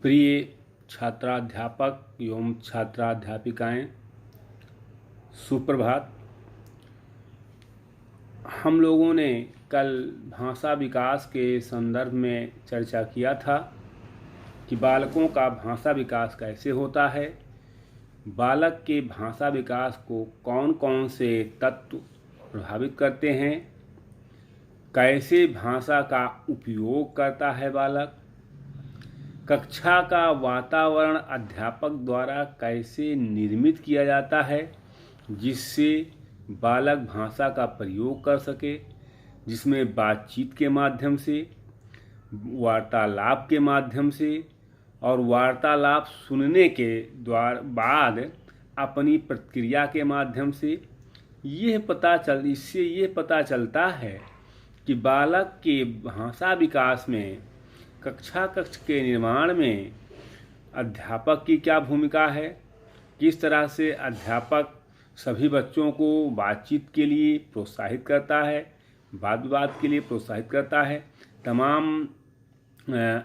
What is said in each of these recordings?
प्रिय छात्राध्यापक एवं छात्राध्यापिकाएं, सुप्रभात। हम लोगों ने कल भाषा विकास के संदर्भ में चर्चा किया था कि बालकों का भाषा विकास कैसे होता है, बालक के भाषा विकास को कौन कौन से तत्व प्रभावित करते हैं, कैसे भाषा का उपयोग करता है बालक, कक्षा का वातावरण अध्यापक द्वारा कैसे निर्मित किया जाता है जिससे बालक भाषा का प्रयोग कर सके, जिसमें बातचीत के माध्यम से, वार्तालाप के माध्यम से और वार्तालाप सुनने के बाद अपनी प्रतिक्रिया के माध्यम से इससे ये पता चलता है कि बालक के भाषा विकास में, कक्षा कक्ष के निर्माण में अध्यापक की क्या भूमिका है, किस तरह से अध्यापक सभी बच्चों को बातचीत के लिए प्रोत्साहित करता है, वाद विवाद के लिए प्रोत्साहित करता है, तमाम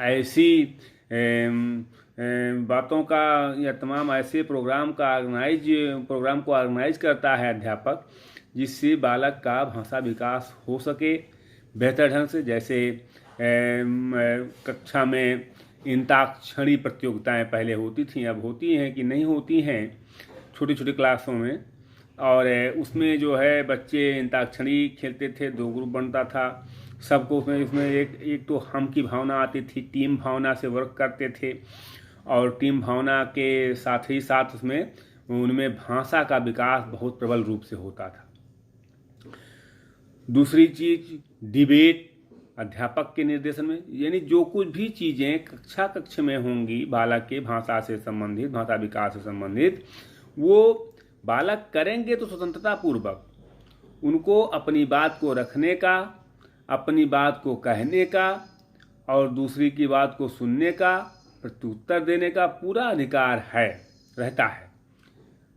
ऐसी बातों का या तमाम ऐसे प्रोग्राम को ऑर्गेनाइज करता है अध्यापक जिससे बालक का भाषा विकास हो सके बेहतर ढंग से। जैसे कक्षा में अंताक्षरी प्रतियोगिताएं पहले होती थीं, अब होती हैं कि नहीं होती हैं छोटी छोटी क्लासों में, और उसमें जो है बच्चे अंताक्षरी खेलते थे, 2 ग्रुप बनता था, सबको उसमें एक तो हम की भावना आती थी, टीम भावना से वर्क करते थे, और टीम भावना के साथ ही साथ उनमें भाषा का विकास बहुत प्रबल रूप से होता था। दूसरी चीज डिबेट अध्यापक के निर्देशन में, यानी जो कुछ भी चीज़ें कक्ष में होंगी बालक के भाषा से संबंधित, भाषा विकास से संबंधित, वो बालक करेंगे तो स्वतंत्रता पूर्वक उनको अपनी बात को रखने का, अपनी बात को कहने का और दूसरी की बात को सुनने का, प्रत्युत्तर देने का पूरा अधिकार रहता है।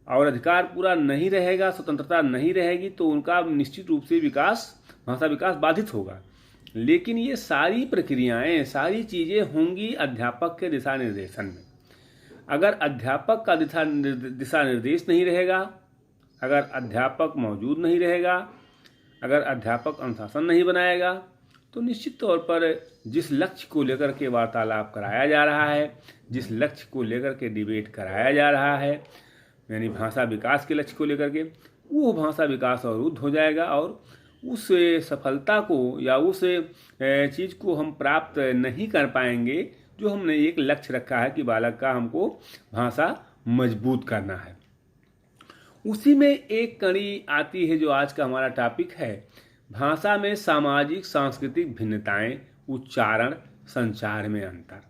और अधिकार पूरा नहीं रहेगा, स्वतंत्रता नहीं रहेगी तो उनका निश्चित रूप से भाषा विकास बाधित होगा। लेकिन ये सारी प्रक्रियाएं, सारी चीज़ें होंगी अध्यापक के दिशा निर्देशन में। अगर अध्यापक का दिशा निर्देश नहीं रहेगा, अगर अध्यापक मौजूद नहीं रहेगा, अगर अध्यापक अनुशासन नहीं बनाएगा, तो निश्चित तौर पर जिस लक्ष्य को लेकर के वार्तालाप कराया जा रहा है, जिस लक्ष्य को लेकर के डिबेट कराया जा रहा है, यानी भाषा विकास के लक्ष्य को लेकर के, वो भाषा विकास अवरुद्ध हो जाएगा और उस सफलता को या उस चीज़ को हम प्राप्त नहीं कर पाएंगे जो हमने एक लक्ष्य रखा है कि बालक का हमको भाषा मजबूत करना है। उसी में एक कड़ी आती है जो आज का हमारा टॉपिक है, भाषा में सामाजिक सांस्कृतिक भिन्नताएं, उच्चारण, संचार में अंतर,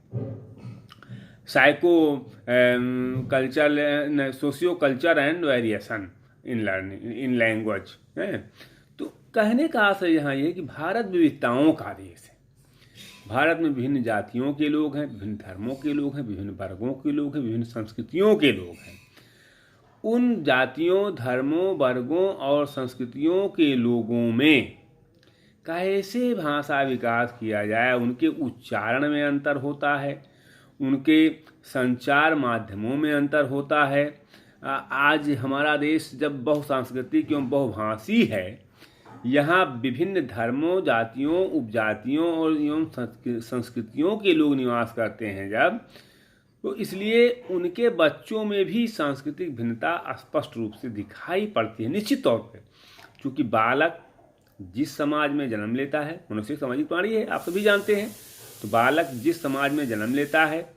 socio culture and variation in language है। तो कहने का आशय यहाँ ये कि भारत विविधताओं का देश है। भारत में विभिन्न जातियों के लोग हैं, विभिन्न धर्मों के लोग हैं, विभिन्न वर्गों के लोग हैं, विभिन्न संस्कृतियों के लोग हैं। उन जातियों, धर्मों, वर्गों और संस्कृतियों के लोगों में कैसे भाषा विकास किया जाए, उनके उच्चारण में अंतर होता है, उनके संचार माध्यमों में अंतर होता है। आज हमारा देश जब बहुसांस्कृतिक एवं बहुभाषी है, यहाँ विभिन्न धर्मों, जातियों, उपजातियों और एवं संस्कृतियों के लोग निवास करते हैं जब, तो इसलिए उनके बच्चों में भी सांस्कृतिक भिन्नता स्पष्ट रूप से दिखाई पड़ती है। निश्चित तौर पर चूँकि बालक जिस समाज में जन्म लेता है, मनुष्य सामाजिक प्राणी है, आप सभी जानते हैं, तो बालक जिस समाज में जन्म लेता है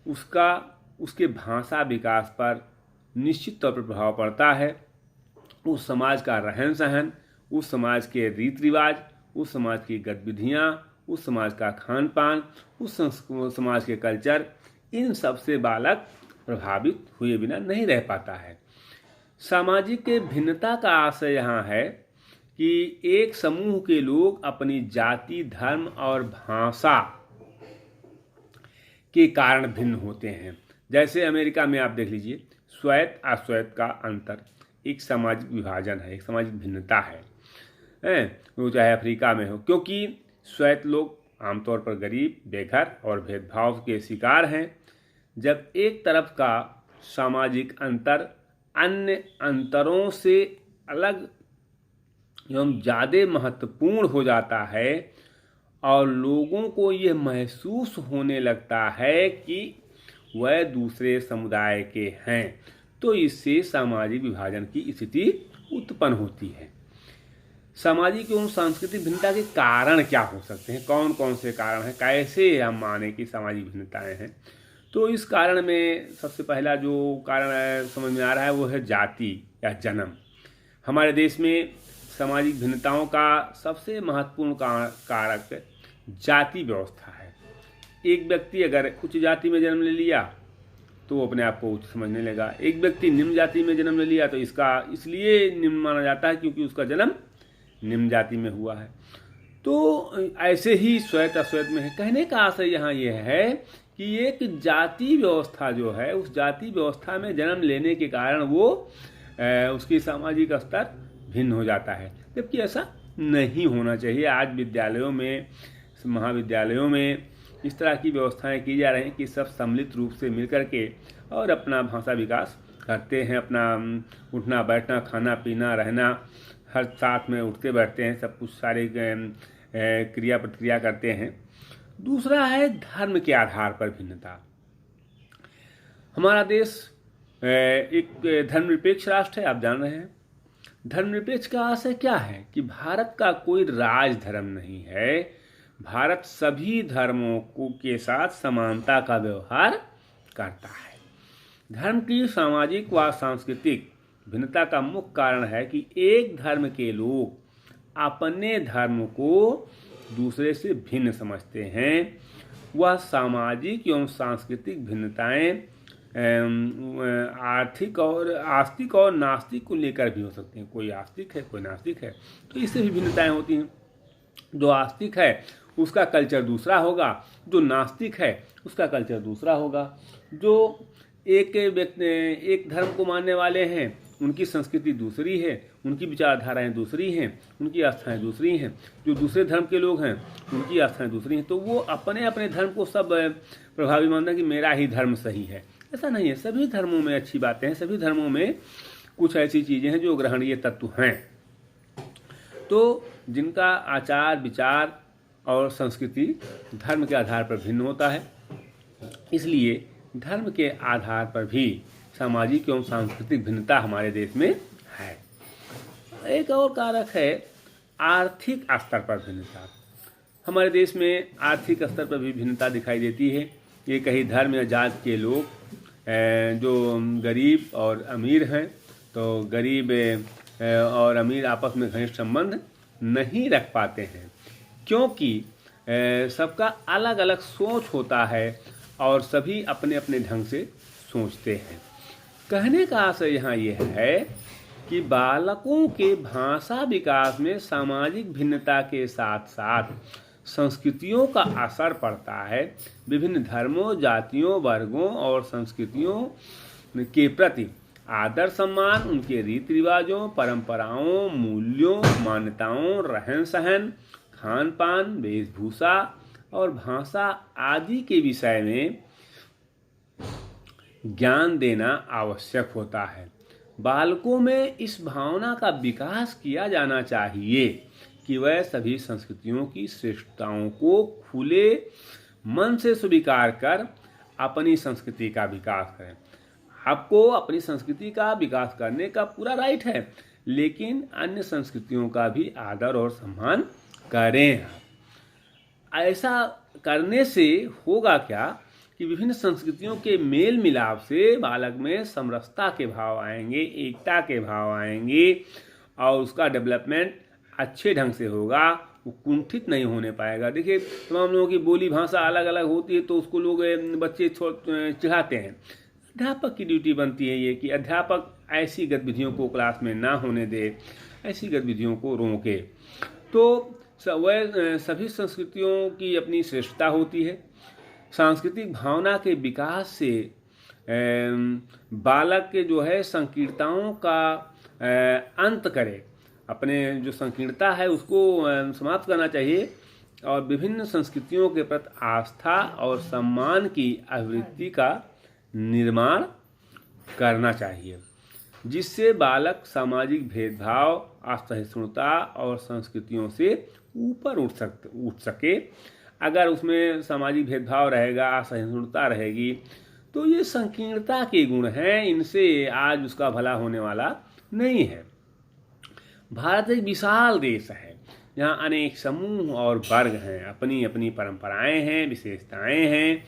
उसके भाषा विकास पर निश्चित तौर पर प्रभाव पड़ता है। उस समाज का रहन सहन, उस समाज के रीति रिवाज, उस समाज की गतिविधियाँ, उस समाज का खान पान, उस समाज के कल्चर, इन सब से बालक प्रभावित हुए बिना नहीं रह पाता है। सामाजिक भिन्नता का आशय यहाँ है कि एक समूह के लोग अपनी जाति, धर्म और भाषा के कारण भिन्न होते हैं। जैसे अमेरिका में आप देख लीजिए, श्वेत अश्वेत का अंतर एक सामाजिक विभाजन है, एक सामाजिक भिन्नता है, वो चाहे अफ्रीका में हो, क्योंकि श्वेत लोग आमतौर पर गरीब, बेघर और भेदभाव के शिकार हैं। जब एक तरफ का सामाजिक अंतर अन्य अंतरों से अलग एवं ज़्यादा महत्वपूर्ण हो जाता है और लोगों को यह महसूस होने लगता है कि वह दूसरे समुदाय के हैं, तो इससे सामाजिक विभाजन की स्थिति उत्पन्न होती है। सामाजिक एवं सांस्कृतिक भिन्नता के कारण क्या हो सकते हैं, कौन कौन से कारण हैं, कैसे हम माने कि सामाजिक भिन्नताएं हैं। तो इस कारण में सबसे पहला जो कारण समझ में आ रहा है वो है जाति या जन्म। हमारे देश में सामाजिक भिन्नताओं का सबसे महत्वपूर्ण कारक जाति व्यवस्था है। एक व्यक्ति अगर उच्च जाति में जन्म ले लिया तो वो अपने आप को उच्च समझने लगा। एक व्यक्ति निम्न जाति में जन्म ले लिया तो इसका इसलिए निम्न माना जाता है क्योंकि उसका जन्म निम्न जाति में हुआ है। तो ऐसे ही श्वेत अश्वेत में है। कहने का आशय यहाँ यह है कि एक जाति व्यवस्था जो है, उस जाति व्यवस्था में जन्म लेने के कारण वो उसकी सामाजिक स्तर भिन्न हो जाता है, जबकि ऐसा नहीं होना चाहिए। आज विद्यालयों में, महाविद्यालयों में इस तरह की व्यवस्थाएं की जा रही हैं कि सब सम्मिलित रूप से मिलकर के और अपना भाषा विकास करते हैं। अपना उठना बैठना, खाना पीना, रहना, हर साथ में उठते बैठते हैं, सब कुछ सारे क्रिया प्रतिक्रिया करते हैं। दूसरा है धर्म के आधार पर भिन्नता। हमारा देश एक धर्मनिरपेक्ष राष्ट्र है, आप जान रहे हैं। धर्मनिरपेक्ष का आशय क्या है कि भारत का कोई राज धर्म नहीं है। भारत सभी धर्मों के साथ समानता का व्यवहार करता है। धर्म की सामाजिक व सांस्कृतिक भिन्नता का मुख्य कारण है कि एक धर्म के लोग अपने धर्म को दूसरे से भिन्न समझते हैं। वह सामाजिक एवं सांस्कृतिक भिन्नताएं आर्थिक और आस्तिक और नास्तिक को लेकर भी हो सकती हैं। कोई आस्तिक है, कोई नास्तिक है, तो इससे भी भिन्नताएं होती हैं। जो आस्तिक है उसका कल्चर दूसरा होगा, जो नास्तिक है उसका कल्चर दूसरा होगा। जो एक धर्म को मानने वाले हैं उनकी संस्कृति दूसरी है, उनकी विचारधाराएं दूसरी हैं, उनकी आस्थाएं दूसरी हैं। जो दूसरे धर्म के लोग हैं उनकी आस्थाएं दूसरी हैं। तो वो अपने अपने धर्म को सब प्रभावी मानते हैं कि मेरा ही धर्म सही है। ऐसा नहीं है। सभी धर्मों में अच्छी बातें हैं, सभी धर्मों में कुछ ऐसी चीज़ें हैं जो ग्रहणीय तत्व हैं। तो जिनका आचार विचार और संस्कृति धर्म के आधार पर भिन्न होता है, इसलिए धर्म के आधार पर भी सामाजिक एवं सांस्कृतिक भिन्नता हमारे देश में है। एक और कारक है आर्थिक स्तर पर भिन्नता। हमारे देश में आर्थिक स्तर पर भी भिन्नता दिखाई देती है। ये कई धर्म या जात के लोग जो गरीब और अमीर हैं, तो गरीब और अमीर आपस में घनिष्ठ संबंध नहीं रख पाते हैं, क्योंकि सबका अलग अलग सोच होता है और सभी अपने अपने ढंग से सोचते हैं। कहने का आशय यहाँ यह है कि बालकों के भाषा विकास में सामाजिक भिन्नता के साथ साथ संस्कृतियों का असर पड़ता है। विभिन्न धर्मों, जातियों, वर्गों और संस्कृतियों के प्रति आदर सम्मान, उनके रीति रिवाजों, परंपराओं, मूल्यों, मान्यताओं, रहन सहन, खान पान, वेशभूषा और भाषा आदि के विषय में ज्ञान देना आवश्यक होता है। बालकों में इस भावना का विकास किया जाना चाहिए कि वह सभी संस्कृतियों की श्रेष्ठताओं को खुले मन से स्वीकार कर अपनी संस्कृति का विकास करें। आपको अपनी संस्कृति का विकास करने का पूरा राइट है, लेकिन अन्य संस्कृतियों का भी आदर और सम्मान करें। ऐसा करने से होगा क्या कि विभिन्न संस्कृतियों के मेल मिलाप से बालक में समरसता के भाव आएंगे, एकता के भाव आएंगे और उसका डेवलपमेंट अच्छे ढंग से होगा, वो कुंठित नहीं होने पाएगा। देखिए, तमाम लोगों की बोली भाषा अलग अलग होती है तो उसको लोग बच्चे चिढ़ाते हैं। अध्यापक की ड्यूटी बनती है ये कि अध्यापक ऐसी गतिविधियों को क्लास में ना होने दे, ऐसी गतिविधियों को रोके। तो वह सभी संस्कृतियों की अपनी श्रेष्ठता होती है। सांस्कृतिक भावना के विकास से बालक के जो है संकीर्णताओं का अंत करे, अपने जो संकीर्णता है उसको समाप्त करना चाहिए और विभिन्न संस्कृतियों के प्रति आस्था और सम्मान की अभिवृत्ति का निर्माण करना चाहिए, जिससे बालक सामाजिक भेदभाव, असहिष्णुता और संस्कृतियों से ऊपर उठ सके। अगर उसमें सामाजिक भेदभाव रहेगा, असहिष्णुता रहेगी, तो ये संकीर्णता के गुण हैं, इनसे आज उसका भला होने वाला नहीं है। भारत एक विशाल देश है, यहाँ अनेक समूह और वर्ग हैं, अपनी अपनी परंपराएं हैं, विशेषताएं हैं,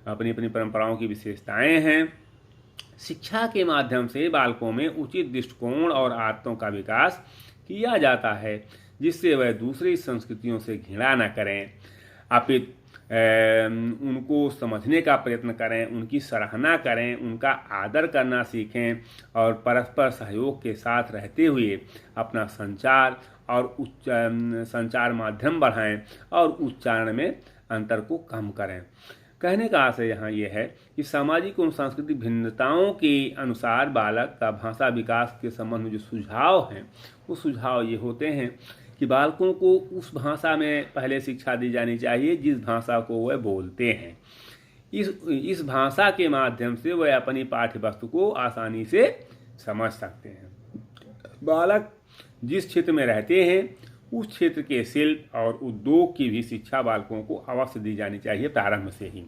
अपनी अपनी परंपराओं की विशेषताएं हैं। शिक्षा के माध्यम से बालकों में उचित दृष्टिकोण और आदतों का विकास किया जाता है, जिससे वह दूसरी संस्कृतियों से घृणा न करें, अपितु उनको समझने का प्रयत्न करें, उनकी सराहना करें, उनका आदर करना सीखें और परस्पर सहयोग के साथ रहते हुए अपना संचार और संचार माध्यम बढ़ाएं और उच्चारण में अंतर को कम करें। कहने का आशय यहाँ ये है कि सामाजिक और सांस्कृतिक भिन्नताओं के अनुसार बालक का भाषा विकास के संबंध में जो सुझाव हैं, वो सुझाव ये होते हैं कि बालकों को उस भाषा में पहले शिक्षा दी जानी चाहिए जिस भाषा को वह बोलते हैं। इस भाषा के माध्यम से वह अपनी पाठ्य वस्तु को आसानी से समझ सकते हैं। बालक जिस क्षेत्र में रहते हैं उस क्षेत्र के शिल्प और उद्योग की भी शिक्षा बालकों को अवश्य दी जानी चाहिए प्रारंभ से ही।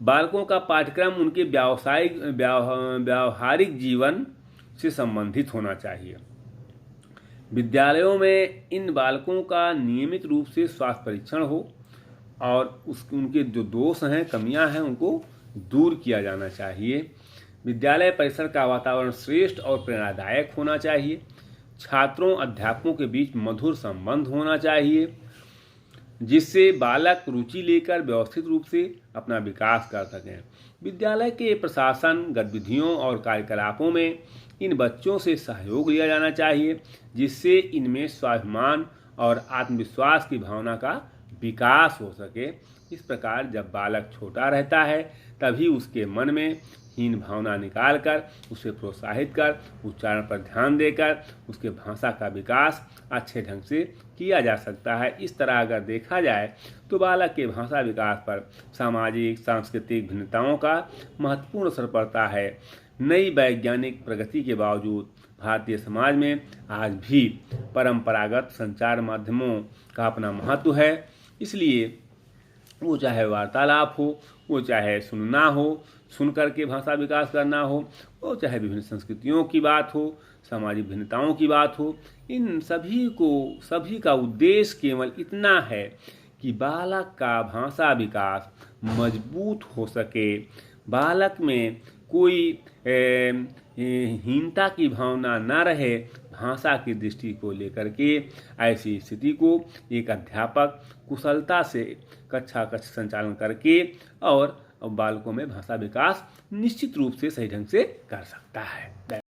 बालकों का पाठ्यक्रम उनके व्यावहारिक जीवन से संबंधित होना चाहिए। विद्यालयों में इन बालकों का नियमित रूप से स्वास्थ्य परीक्षण हो और उनके जो दोष हैं, कमियां हैं, उनको दूर किया जाना चाहिए। विद्यालय परिसर का वातावरण श्रेष्ठ और प्रेरणादायक होना चाहिए। छात्रों अध्यापकों के बीच मधुर संबंध होना चाहिए, जिससे बालक रुचि लेकर व्यवस्थित रूप से अपना विकास कर सकें। विद्यालय के प्रशासन, गतिविधियों और कार्यकलापों में इन बच्चों से सहयोग लिया जाना चाहिए, जिससे इनमें स्वाभिमान और आत्मविश्वास की भावना का विकास हो सके। इस प्रकार जब बालक छोटा रहता है तभी उसके मन में हीन भावना निकालकर उसे प्रोत्साहित कर उच्चारण पर ध्यान देकर उसके भाषा का विकास अच्छे ढंग से किया जा सकता है। इस तरह अगर देखा जाए तो बालक के भाषा विकास पर सामाजिक सांस्कृतिक भिन्नताओं का महत्वपूर्ण असर पड़ता है। नई वैज्ञानिक प्रगति के बावजूद भारतीय समाज में आज भी परंपरागत संचार माध्यमों का अपना महत्व है। इसलिए वो चाहे वार्तालाप हो, वो चाहे सुनना हो, सुन करके भाषा विकास करना हो, वो चाहे विभिन्न संस्कृतियों की बात हो, सामाजिक भिन्नताओं की बात हो, इन सभी का उद्देश्य केवल इतना है कि बालक का भाषा विकास मजबूत हो सके, बालक में कोई हीनता की भावना न रहे। भाषा की दृष्टि को लेकर के ऐसी स्थिति को एक अध्यापक कुशलता से कक्षा संचालन करके और बालकों में भाषा विकास निश्चित रूप से सही ढंग से कर सकता है।